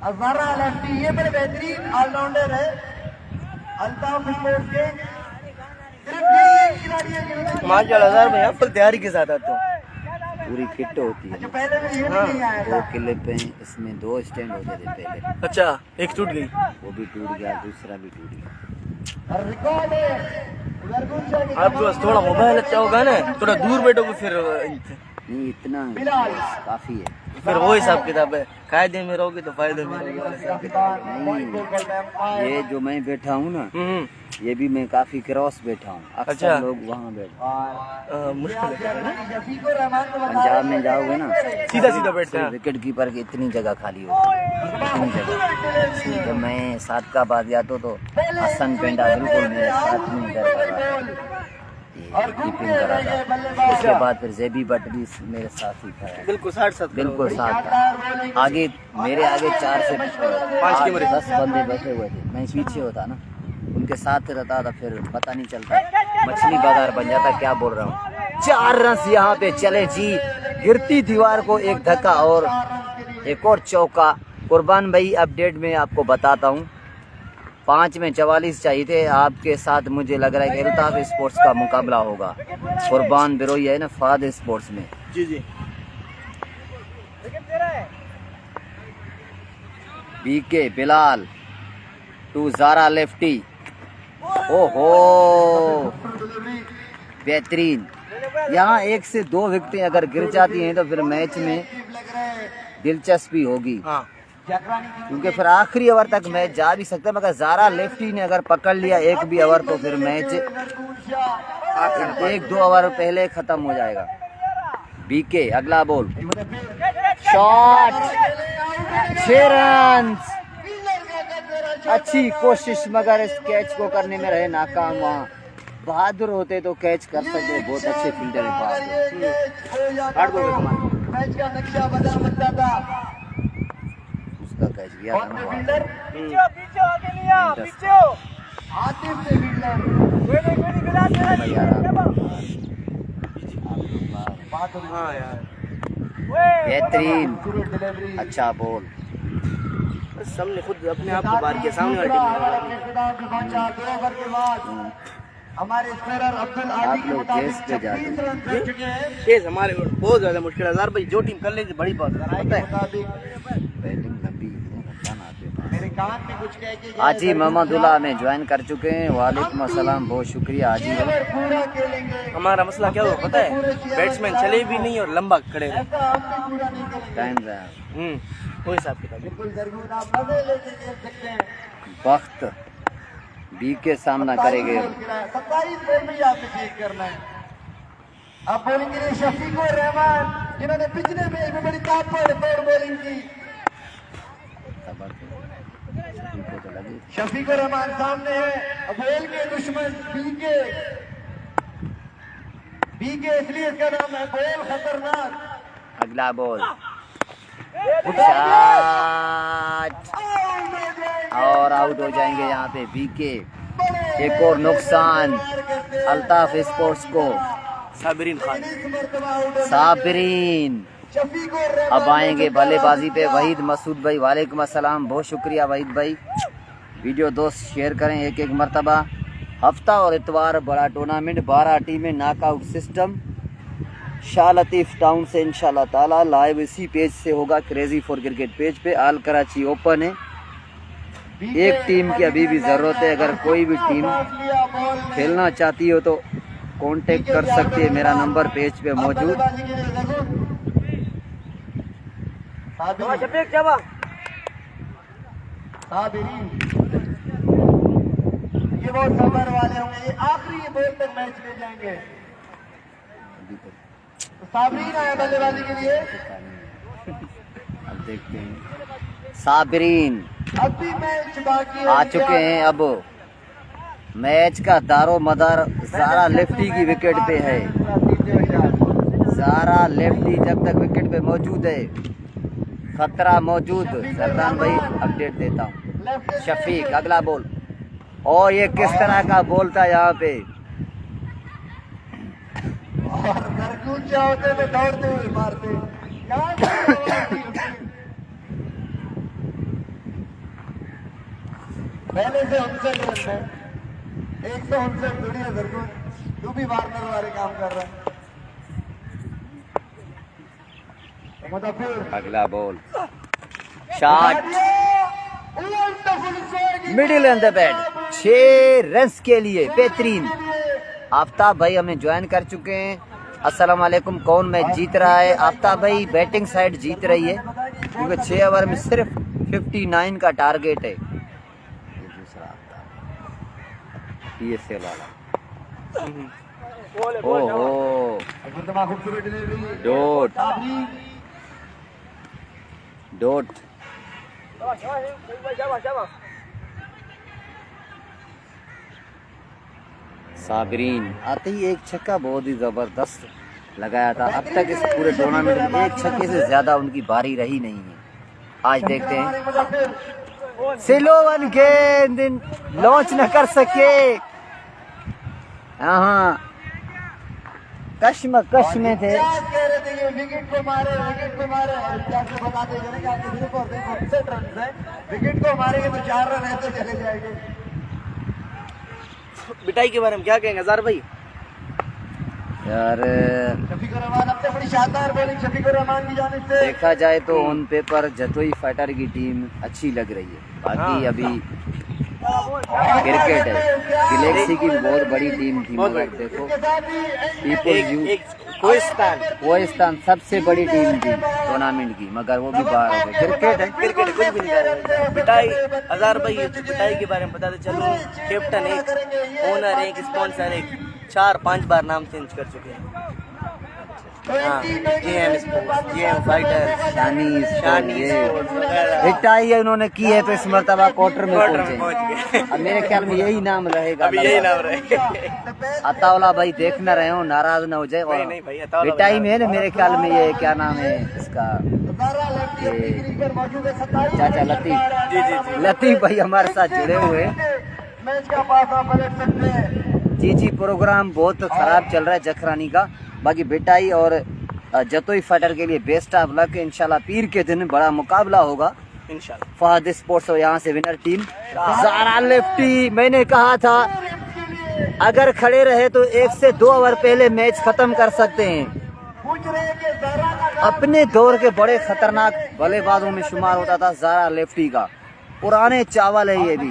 अज़ारा लेफ्टी, ये बड़े बेहतरीन ऑलराउंडर है अल्ताफ स्पोर्ट्स के। सिर्फ ये खिलाड़ी है जिन्होंने माशाल्लाह हजार भाई फुल तैयारी के साथ आते हो। पूरी किट होती है। जो पहले भी ये नहीं आया दो था। किले पे इसमें 2 स्टैंड होते थे पहले, अच्छा एक टूट गई। वो भी टूट गया, दूसरा भी टूट गया। और रिकॉर्ड है गुरगुन शाह के आपके पास थोड़ा मोबाइल अच्छा होगा ना, थोड़ा दूर बैठोगे फिर नहीं इतना बिलाल। काफी है। फिर वो हिसाब किताब है। कायदे में रहोगे तो फायदे में रहोगे। नहीं, ये जो मैं बैठा हूँ ना, ये भी मैं काफी क्रॉस बैठा हूँ। अक्सर अच्छा। लोग वहाँ बैठे। मुश्किल है, शफीकुर रहमान को बता पंजाब में जाओगे ना, सीधा सीधा बैठते हैं। विकेट कीपर की इतनी जगह खाली होती है, इतनी जगह। जब मैं सादकाबाद जाता तो हसन पेंडा बिल्कुल मेरे साथ में इधर कर रहा था, ये कीपिंग कर रहा था। उसके बाद फिर जेबी बट भी मेरे साथ ही खड़ा है, बिल्कुल 60-70 बिल्कुल साथ था। आगे मेरे आगे 4 से 10 बंदे बैठे हुए थे, मैं पीछे होता ना, उनके साथ रहता था, फिर पता नहीं चलता, मछली बाजार बन जाता। क्या बोल रहा हूँ। 4 रन यहाँ पे चले जी। गिरती दीवार को एक धक्का और एक और चौका। कुर्बान भाई अपडेट में आपको बताता हूँ, 5 में 44 चाहिए थे। आपके साथ मुझे लग रहा है कि अल्ताफ स्पोर्ट्स का मुकाबला होगा। कुर्बान बिरोई है ना फाद स्पोर्ट्स में। जी जी। बीके बिलाल टू ज़ारा लेफ्टी। ओहो बेहतरीन। यहाँ 1 से 2 विकेटें अगर गिर जाती हैं तो फिर मैच में दिलचस्पी होगी, हाँ क्योंकि फिर आखिरी ओवर तक मैच जा भी सकता है। मगर ज़ारा लेफ्टी ने अगर पकड़ लिया 1 भी ओवर तो फिर मैच 1-2 ओवर पहले खत्म हो जाएगा। बीके अगला बॉल, शॉट, 6 रन। अच्छी कोशिश मगर इस कैच को करने में रहे नाकाम। वहाँ बहादुर होते तो कैच कर सकते, बहुत अच्छे फील्डर है बहादुर। मैच का नक्शा बदल सकता था। उसका कैच गया था ना फील्डर आतिफ से फील्डर हाँ यार बेहतरीन, डिलीवरी। अच्छा बॉल। सबने खुद अपने आप को बार किया सामने वाली टीम ने। हमारे स्पिनर अब्दुल आदी आप के लोग मुताबिक केस पे जाते 26 रन कर चुके हैं। केस हमारे बहुत ज्यादा मुश्किल है यार भाई, जो टीम कर लेगी बड़ी बात राय पता के है। मुताबिक बैटिंग लंबी आते हैं। मेरे कान में कुछ कह के हाजी मोहम्मदुल्लाह में ज्वाइन कर चुके हैं। वालेकुम अस्सलाम, बहुत शुक्रिया हाजी। पूरा खेलेंगे। हमारा मसला क्या हुआ पता है, बैट्समैन चले भी नहीं और लंबा खड़े रहे। ऐसा हम भी पूरा नहीं करेंगे। टाइम रहा, कोई हिसाब किताब बिल्कुल जरूर आप मजे लेके खेल सकते हैं। वक्त बी के सामना करेंगे। 27 बॉल में आपने ठीक करना है। अब बॉलिंग के लिए शफीकुर रहमान, जिन्होंने पिछले मैच में बड़ी ताबड़तोड़ बॉलिंग की। शफीकुर रहमान सामने है। अब बॉल के दुश्मन बीके इसलिए इसका नाम है बॉल खतरनाक। अगला बॉल शॉट और आउट हो जाएंगे यहाँ पे बीके। एक और नुकसान अल्ताफ स्पोर्ट्स को। साबिरीन खान, साबिरीन अब आएंगे बल्लेबाजी पे वहीद मसूद भाई। वालेकुम अस्सलाम, बहुत शुक्रिया वहीद भाई। वीडियो दोस्त शेयर करें एक एक मरतबा। हफ्ता और इतवार बड़ा टूर्नामेंट, 12 टीमें, knockout system, Shah Latif town से इंशाल्लाह ताला। लाइव इसी पेज से होगा, क्रेजी फॉर क्रिकेट पेज पे। आल कराची ओपन है, एक टीम की अभी भी ज़रूरत है। अगर कोई भी टीम खेलना चाहती हो तो कांटेक्ट कर सकती है, मेरा नंबर पेज पे मौजूद। ये बहुत सबर वाले होंगे, ये आखिरी बॉल तक मैच ले जाएंगे। तो साबरीन आया बल्लेबाजी के लिए। अब देखते हैं, साबिरीन अब भी मैच बाकी है। आ चुके हैं। अब मैच का दारो मदार ज़ारा लेफ्टी की विकेट पे है। ज़ारा लेफ्टी जब तक विकेट पे मौजूद है, खतरा मौजूद। सरदान भाई अपडेट देता हूँ। शफीक अगला बॉल, और ये किस तरह का बॉल था यहाँ पे। और खरगोश होते तो दौड़ते हुए मारते। पहले से 59 रन में 159 दूरी है खरगोश। तू भी वार्नर वाले काम कर रहा है। अगला ball, shot middle and the bat, 6 run के लिए बेहतरीन। आफ्ताब भाई हमें ज्वाइन कर चुके हैं। अस्सलाम वालेकुम। कौन मैच जीत रहा है? आफ्ताब भाई बैटिंग साइड जीत रही है, क्योंकि 6 ओवर में सिर्फ 59 का टारगेट है। ये दूसरा PSL वाला। ओहो, डॉट डॉट साबिरीन आते ही एक छक्का बहुत ही जबरदस्त लगाया था। अब तक इस पूरे टूर्नामेंट में एक छक्के से ज्यादा उनकी बारी रही नहीं है। आज देखते हैं, सिलोवन गेंद लॉन्च न कर सके। हाँ, कश्म में थे। कह रहे थे ये विकेट को मारे। कैसे बताते चले कि आपके सिर्फ और सिर्फ 59 रन है। विकेट को मारेंगे तो 4 रन ऐसे चले जाएंगे। बिटाई के बारे में क्या कहेंगे अज़हर भाई? यार शफीकुर रहमान अपने बड़ी शानदार बॉलिंग शफीकुर रहमान की जानिब से। देखा जाए तो ऑन पेपर जतोई फाइटर की टीम अच्छी लग रही है। बाकी अभी क्रिकेट है, गैलेक्सी की भी बहुत बड़ी टीम थी, मगर देखो कोहिस्तान सबसे बड़ी टीम थी टूर्नामेंट की, मगर वो भी बाहर हो गई। क्रिकेट है, क्रिकेट कुछ भी नहीं कर रहे। बिटाई अज़हर भाई, बिटाई के बारे में बताते चलो। कैप्टन एक, ओनर एक, स्पॉन्सर एक, 4-5 बार नाम चेंज कर चुके हैं। हाँ, GM स्पोर्ट्स, GM फाइटर, शानी स्पोर्ट्स वगैरह हिटाई उन्होंने की है, तो इस मरतबा क्वार्टर में पहुंचे। पहुंच गए। अब मेरे ख्याल में यही नाम रहेगा। अभी यही नाम रहे। अताउल्ला भाई देख न रहे हो, नाराज न हो जाए। और नहीं भाई, अताउल्ला हिटाई में है ना मेरे ख्याल में, ये क्या नाम है इसका, चाचा लतीफ। जी। लतीफ भाई हमारे साथ जुड़े हुए हैं। मैच का पास आप पलट सकते हैं। जी, प्रोग्राम बहुत खराब चल रहा है जखरानी का। बाकी बिटाई और जतोई फाइटर के लिए बेस्ट ऑफ लक। इंशाल्लाह पीर के दिन बड़ा मुकाबला होगा इंशाल्लाह। फहद स्पोर्ट्स और यहाँ से विनर टीम ज़ारा लेफ्टी। मैंने कहा था अगर खड़े रहे तो 1 से 2 ओवर पहले मैच खत्म कर सकते हैं। पूछ रहे हैं कि ज़ारा का अपने दौर के बड़े खतरनाक बल्लेबाजों में शुमार होता था ज़ारा लेफ्टी का। पुराने चावल है ये भी।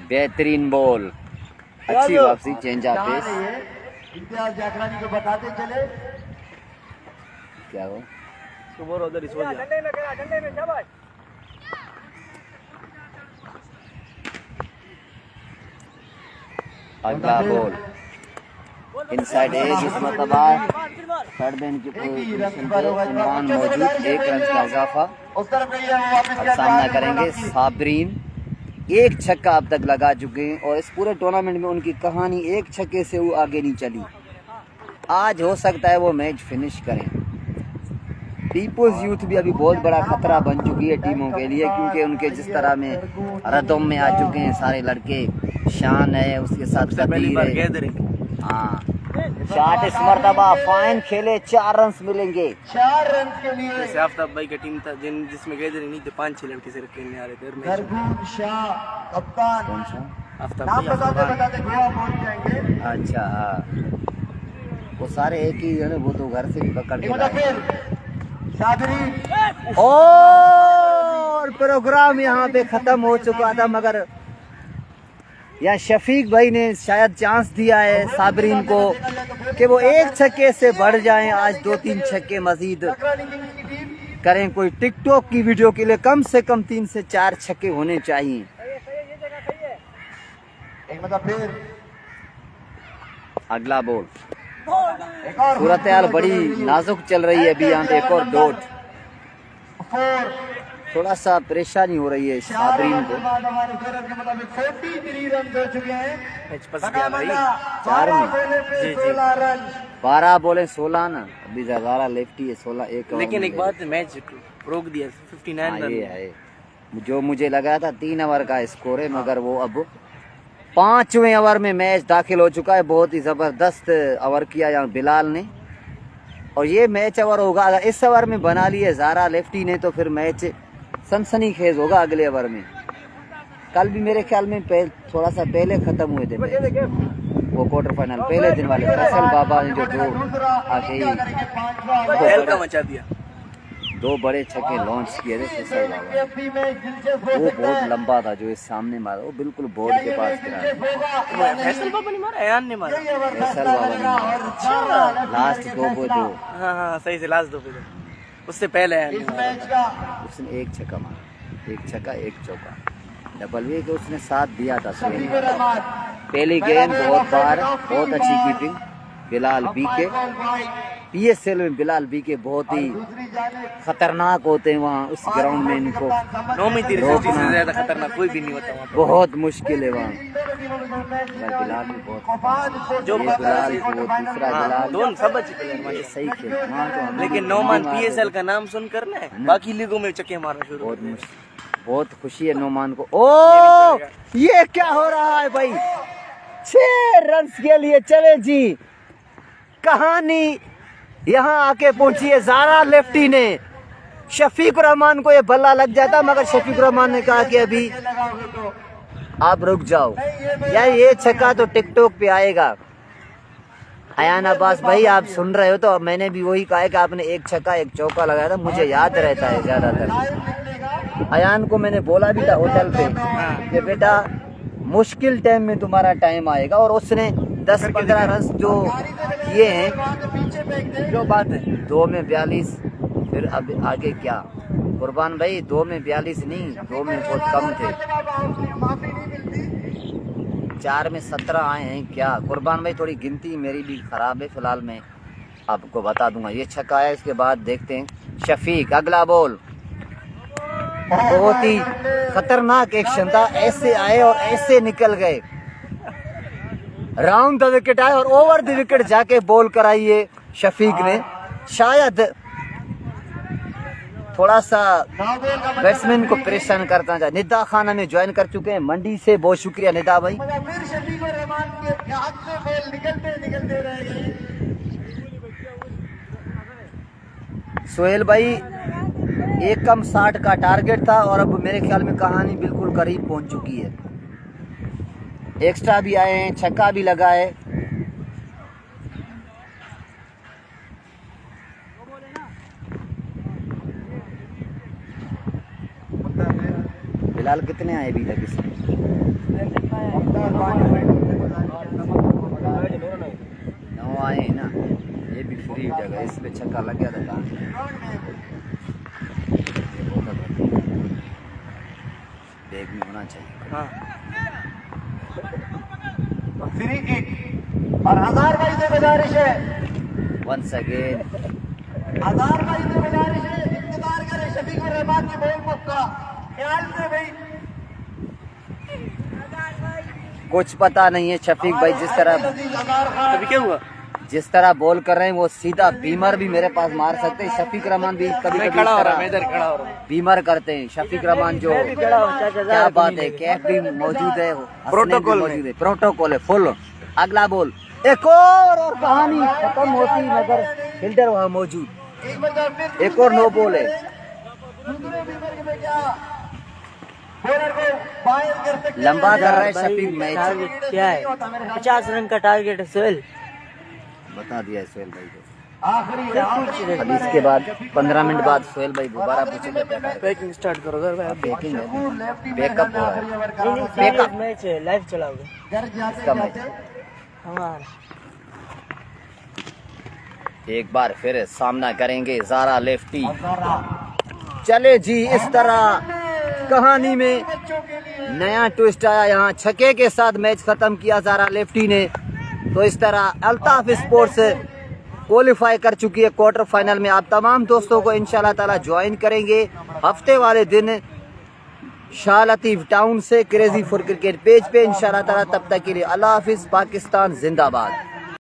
बेहतरीन बॉल, अच्छी वापसी, change of pace. Imtiaz Jakhrani को बताते चले क्या हो, सुबह उधर ही सो जा। अगला बॉल इनसाइड एज, इस मरतबा थर्ड मैन की पोजीशन पे इमरान मौजूद। 1 रन का इजाफा। उस तरफ गई है, वो वापस अब सामना करेंगे साबरीन। एक छक्का अब तक लगा चुके हैं और इस पूरे टूर्नामेंट में उनकी कहानी एक छक्के से वो आगे नहीं चली। आज हो सकता है वो मैच फिनिश करें। पीपुल्स यूथ भी अभी बहुत बड़ा खतरा बन चुकी है टीमों के लिए, क्योंकि उनके जिस तरह में रदम में आ चुके हैं सारे लड़के। शान है, उसके साथ कदीर है। हाँ, 4 इस मरतबा फाइन खेले, 4 रन मिलेंगे। 4 रन के लिए जैसे आफ्ताब भाई का टीम था जिसमें गैदरिंग नहीं थे, 5-6 लड़के सिर्फ खेलने आ रहे थे। खरगून शाह कप्तान। कौन सा? आफ्ताब नाम भाई बताते गोवा पहुंच जाएंगे। अच्छा हाँ, वो सारे एक ही है ना, वो तो घर से भी पकड़ के लाए। फिर साबरीन और प्रोग्राम यहाँ पे खत्म हो चुका था, मगर यहाँ शफीक भाई ने शायद चांस दिया है साबरीन को कि वो एक छक्के से बढ़ जाएं। आज 2-3 छक्के मजीद करें। कोई टिकटॉक की वीडियो के लिए कम से कम 3 से 4 छक्के होने चाहिए। एक मतलब फिर अगला बॉल। एक और सूरत हाल बड़ी नाजुक चल रही है अभी। यहाँ पे एक और डॉट, 4 थोड़ा सा परेशानी हो रही है साबरीन को। हमारे गौरव के मुताबिक 43 रन हो चुके हैं। मैच फंस गया भाई। 4 में 16 रन। 12 बोले 16 ना, अभी ज़्यादा लेफ्टी है 16 एक। लेकिन एक बात है, मैच रोक दिया 59 रन। ये है जो मुझे लगा था 3 ओवर का स्कोर है, मगर वो अब 5वें ओवर में मैच दाखिल हो चुका है। बहुत ही ज़बरदस्त ओवर किया यहाँ बिलाल ने, और ये मैच ओवर होगा। अगर इस ओवर में बना लिए ज़ारा लेफ्टी ने तो फिर मैच सनसनीखेज होगा अगले ओवर में। कल भी मेरे ख्याल में थोड़ा सा पहले ख़त्म हुए थे वो क्वार्टर फाइनल, पहले दिन वाले। फैसल बाबा ने जो 2 आके हल्का मचा दिया। 2 बड़े छक्के लॉन्च किए थे फैसल बाबा ने। वो बहुत लंबा था जो इस सामने मारा, वो बिल्कुल बोर्ड के पास गिरा। फैसल बाबा ने मारा, अयान ने मारा। फैसल बाबा ने मारा लास्ट 2 को 2। हाँ सही से लास्ट 2 पे, उससे पहले अयान ने इस मारा। मैच का उसने 1 छक्का मारा, 1 छक्का 1 चौका। डबल वे के उसने साथ दिया था सुहेल। शफीकुर रहमान। पहली गेंद बहुत बार, बहुत अच्छी कीपिंग बिलाल बीके। पीएसएल में बिलाल बीके बहुत ही दूसरी जानिब खतरनाक होते हैं वहाँ उस ग्राउंड में। इनको नौमी 360 से ज्यादा खतरनाक कोई भी नहीं होता वहाँ पे। बहुत मुश्किल है वहाँ। बिलाल भी बहुत, जो ये बिलाल को वो दूसरा बिलाल, दोनों सब अच्छे प्लेयर ये सही खेल वहाँ तो हम लेकिन नौमान पीएसएल का नाम सुनकर ना बाकी लीगों में चक्के मारना शुरू बहुत कर दिए। मुश्किल। बहुत खुशी है नौमान को। ओ ये क्या हो रहा है भाई? 6 रन के लिए चले जी। कहानी यहाँ आके पहुंची है ज़ारा लेफ्टी ने। शफीक रहमान को ये बल्ला लग जाता, मगर शफीक रहमान ने कहा कि अभी आप रुक जाओ। यार ये छक्का तो टिकटॉक पे आएगा। अयान अब्बास भाई आप सुन रहे हो तो मैंने भी वही कहा है कि आपने 1 छक्का 1 चौका लगाया था, मुझे याद रहता है ज़्यादातर। अयान को मैंने बोला भी था होटल पे कि बेटा मुश्किल टाइम में तुम्हारा टाइम आएगा, और उसने 10-15 रन जो किए हैं। जो बात है 2 में 42, फिर अब आगे क्या कुर्बान भाई? 2 में 42 नहीं, 2 में बहुत कम थे। 4 में 17 आए हैं क्या कुर्बान भाई? थोड़ी गिनती मेरी भी खराब है, फिलहाल मैं आपको बता दूंगा। ये छक्का है, इसके बाद देखते हैं शफीक। अगला बॉल बहुत ही खतरनाक एक्शन था, ऐसे आए और ऐसे निकल गए। राउंड द विकेट आए और ओवर द विकेट जाके बॉल कराइए शफीक ने। शायद थोड़ा सा बैट्समैन को परेशान करता था। निदा खाना में ज्वाइन कर चुके हैं मंडी से, बहुत शुक्रिया निदा भाई। फिर शफीकुर रहमान के हाथ से बॉल निकलते रहेगी। सोहेल भाई 1-60 का टारगेट था, और अब मेरे ख्याल में कहानी बिल्कुल करीब पहुंच चुकी है। एक्स्ट्रा भी आए हैं, छक्का भी लगा है। फिलहाल कितने आए अभी तक इसमें? 9 आए हैं ना। ये भी फ्री जगह, इस पे छक्का लग गया था। बैग में होना चाहिए। हाँ फ्री किक और 1000 भाई से गुजारिश है, वंस अगेन 1000 भाई से गुजारिश है, इंतजार करें शफीकुर रहमान की बॉल का ख्याल से भाई। कुछ पता नहीं है। शफीक भाई अभी क्या हुआ? जिस तरह बॉल कर रहे हैं वो सीधा बीमर भी मेरे पास मार सकते हैं। शफीक रहमान भी कभी मैं कभी खड़ा हो रहा, मैं इधर खड़ा हो रहा हूँ। बीमर करते हैं। शफीक रहमान जो मैं भी खड़ा हूँ, चाचा, क्या बात है, कैप भी मौजूद है, प्रोटोकॉल में। मौजूद है, प्रोटोकॉल है फुल। अगला बॉल एक और कहानी खत्म होती मगर फील्डर वहाँ मौजूद। एक बार फिर एक और नो बॉल है। दूसरे विकेट में क्या बॉलर को बाहर कर सकते हैं। लंबा कर रहा है शफीक मैच। टारगेट क्या है? 50 रन का टारगेट है सोहेल। बता दिया है सोहेल भाई को। आखिरी अभी इसके बाद 15 मिनट बाद सोहेल भाई दोबारा पूछेंगे। पैकिंग स्टार्ट करो घर भाई। बैकिंग है, लेफ्टी बैकअप हो रहा है। बैकअप मैच है, लाइव चलाओगे घर जाते इसका मैच हमारा। एक बार फिर सामना करेंगे ज़ारा लेफ्टी। चले जी, इस तरह कहानी में नया ट्विस्ट आया। यहाँ छक्के के साथ मैच खत्म किया ज़ारा लेफ्टी ने। तो इस तरह अल्ताफ स्पोर्ट्स क्वालिफाई कर चुकी है क्वार्टर फाइनल में। आप तमाम दोस्तों को इंशाल्लाह ताला ज्वाइन करेंगे हफ्ते वाले दिन शाह लतीफ टाउन से क्रेजी फॉर क्रिकेट पेज पे इंशाल्लाह ताला। तब तक के लिए अल्लाह हाफिज़। पाकिस्तान जिंदाबाद।